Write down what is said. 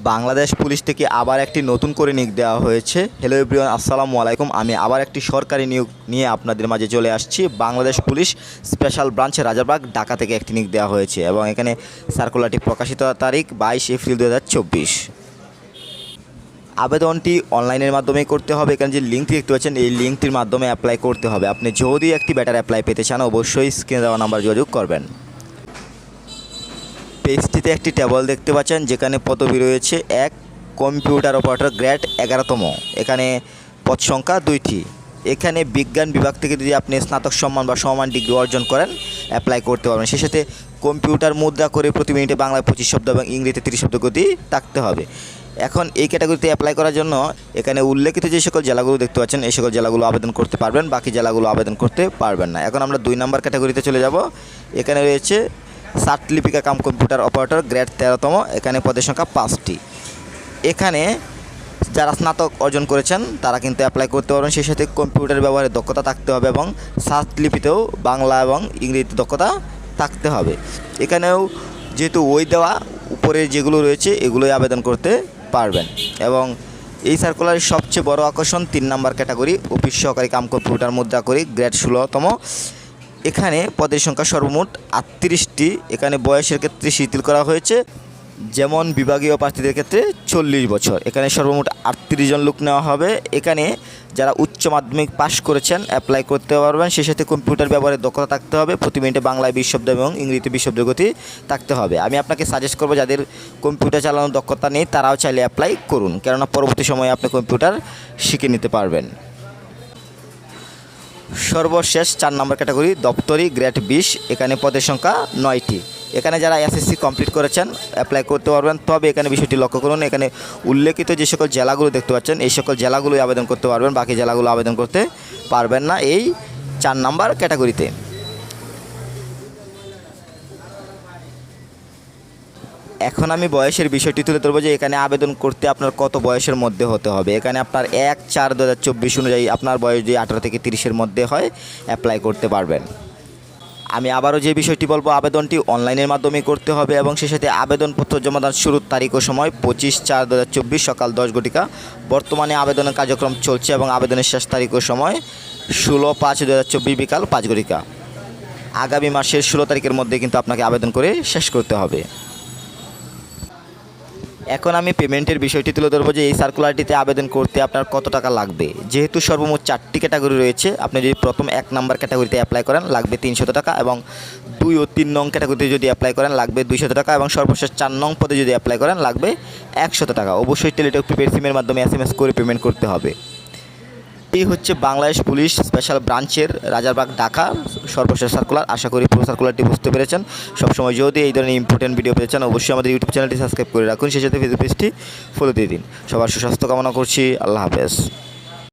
Bangladesh police থেকে আবার একটি নতুন করে নিয়োগ দেওয়া হয়েছে। হ্যালো এভরিওয়ান, আসসালামু আলাইকুম। আমি আবার একটি সরকারি নিয়োগ নিয়ে আপনাদের মাঝে চলে আসছি। বাংলাদেশ পুলিশ স্পেশাল ব্রাঞ্চে রাজারবাগ ঢাকা থেকে একটি নিয়োগ দেওয়া হয়েছে এবং এখানে সার্কুলারটি প্রকাশিত তারিখ 22 এপ্রিল 2024। আবেদনটি অনলাইনের মাধ্যমে করতে হবে। এখানে যে লিঙ্কটি দেখতে পাচ্ছেন এই লিঙ্কটির মাধ্যমে অ্যাপ্লাই করতে হবে। আপনি যদি একটি বেটার অ্যাপ্লাই পেতে চান অবশ্যই স্ক্রিনে দেওয়া নাম্বার যোগাযোগ করবেন। পেজটিতে একটি টেবল দেখতে পাচ্ছেন যেখানে পদবি রয়েছে 1 কম্পিউটার অপারেটর গ্রেড 11তম। এখানে পদ সংখ্যা 2টি। এখানে বিজ্ঞান বিভাগ থেকে যদি আপনি স্নাতক সম্মান বা সমমান ডিগ্রি অর্জন করেন অ্যাপ্লাই করতে পারবেন। সেই সাথে কম্পিউটার মুদ্রা করে প্রতি মিনিটে বাংলায় 25 শব্দ এবং ইংরেজিতে 30 শব্দ গতি থাকতে হবে। এখন এই ক্যাটাগরিতে অ্যাপ্লাই করার জন্য এখানে উল্লেখিত যে সকল জেলাগুলো দেখতে পাচ্ছেন এই সকল জেলাগুলো আবেদন করতে পারবেন, বাকি জেলাগুলো আবেদন করতে পারবেন না। এখন আমরা 2 নম্বর ক্যাটাগরিতে চলে যাব। এখানে রয়েছে লিপিকা কাম কম্পিউটার অপারেটর গ্রেড 13তম। এখানে পদের সংখ্যা 5টি। এখানে যারা স্নাতক অর্জন করেছেন তারা কিন্তু অ্যাপ্লাই করতে পারবেন। সেই সাথে কম্পিউটার ব্যবহারের দক্ষতা থাকতে হবে এবং লিপিতেও বাংলা এবং ইংরেজিতে দক্ষতা থাকতে হবে। এখানেও যেহেতু ওই দেওয়া উপরে যেগুলো রয়েছে এগুলোই আবেদন করতে পারবেন। এবং এই সার্কুলারের সবচেয়ে বড় আকর্ষণ 3 নম্বর ক্যাটাগরি অফিস সহকারী কাম কম্পিউটার মুদ্রা করি গ্রেড 16তম। এখানে পদের সংখ্যা সর্বমোট 38টি। এখানে বয়সের ক্ষেত্রে শিথিল করা হয়েছে, যেমন বিভাগীয় প্রার্থীদের ক্ষেত্রে 40 বছর। এখানে সর্বমোট 38 জন লোক নেওয়া হবে। এখানে যারা উচ্চ মাধ্যমিক পাশ করেছেন অ্যাপ্লাই করতে পারবেন। সেই সাথে কম্পিউটার ব্যবহারের দক্ষতা থাকতে হবে, প্রতি মিনিটে বাংলায় 20 শব্দ এবং ইংরেজিতে 20 শব্দের গতি থাকতে হবে। আমি আপনাকে সাজেস্ট করব যাদের কম্পিউটার চালানোর দক্ষতা নেই তারাও চাইলে অ্যাপ্লাই করুন, কেননা পরবর্তী সময়ে আপনি কম্পিউটার শিখে নিতে পারবেন। সর্বশেষ 4 নম্বর ক্যাটাগরি দপ্তরি গ্রেড 20। এখানে পদের সংখ্যা 9টি। এখানে যারা এসএসসি কমপ্লিট করেছেন অ্যাপ্লাই করতে পারবেন। তবে এখানে বিষয়টি লক্ষ্য করুন, এখানে উল্লেখিত যে সকল জেলাগুলো দেখতে পাচ্ছেন এই সকল জেলাগুলোই আবেদন করতে পারবেন, বাকি জেলাগুলো আবেদন করতে পারবেন না এই 4 নম্বর ক্যাটাগরিতে। এখন আমি বয়সের বিষয়টি তুলে ধরবো যে এখানে আবেদন করতে আপনার কত বয়সের মধ্যে হতে হবে। এখানে আপনার 1/4/2024 অনুযায়ী আপনার বয়স যদি 18 থেকে 30-এর মধ্যে হয় অ্যাপ্লাই করতে পারবেন। আমি আবারও যে বিষয়টি বলবো, আবেদনটি অনলাইনের মাধ্যমে করতে হবে এবং সেই সাথে আবেদনপত্র জমাদান শুরুর তারিখ ও সময় 25/4/2024 সকাল 10 ঘটিকা। বর্তমানে আবেদনের কার্যক্রম চলছে এবং আবেদনের শেষ তারিখ ও সময় 16/5/2024 বিকাল 5 ঘটিকা। আগামী মাসের 16 তারিখের মধ্যে কিন্তু আপনাকে আবেদন করে শেষ করতে হবে। এখন আমি পেমেন্টের বিষয়টি তুলে ধরবো যে এই সার্কুলারটিতে আবেদন করতে আপনার কত টাকা লাগবে। যেহেতু সর্বমোট 4টি ক্যাটাগরি রয়েছে, আপনি যদি প্রথম 1 নম্বর ক্যাটাগরিতে অ্যাপ্লাই করেন লাগবে 300 টাকা এবং 2 ও 3 নং ক্যাটাগরিতে যদি অ্যাপ্লাই করেন লাগবে 200 টাকা এবং সর্বশেষ 4 নং পদে যদি অ্যাপ্লাই করেন লাগবে 100 টাকা। অবশ্যই টেলিটক প্রিপেড সিমের মাধ্যমে SMS করে পেমেন্ট করতে হবে। এই হচ্ছে বাংলাদেশ পুলিশ স্পেশাল ব্রাঞ্চের রাজারবাগ ঢাকা সর্বশেষ সার্কুলার। আশা করি পুরো সার্কুলারটি বুঝতে পেরেছেন। সবসময় যদি এই ধরনের ইম্পর্টেন্ট ভিডিও পেতে চান অবশ্যই আমাদের ইউটিউব চ্যানেলটি সাবস্ক্রাইব করে রাখুন, সেই সাথে ফেসবুক পেজটি ফলো দিয়ে দিন। সবার সুস্বাস্থ্য কামনা করছি। আল্লাহ হাফেজ।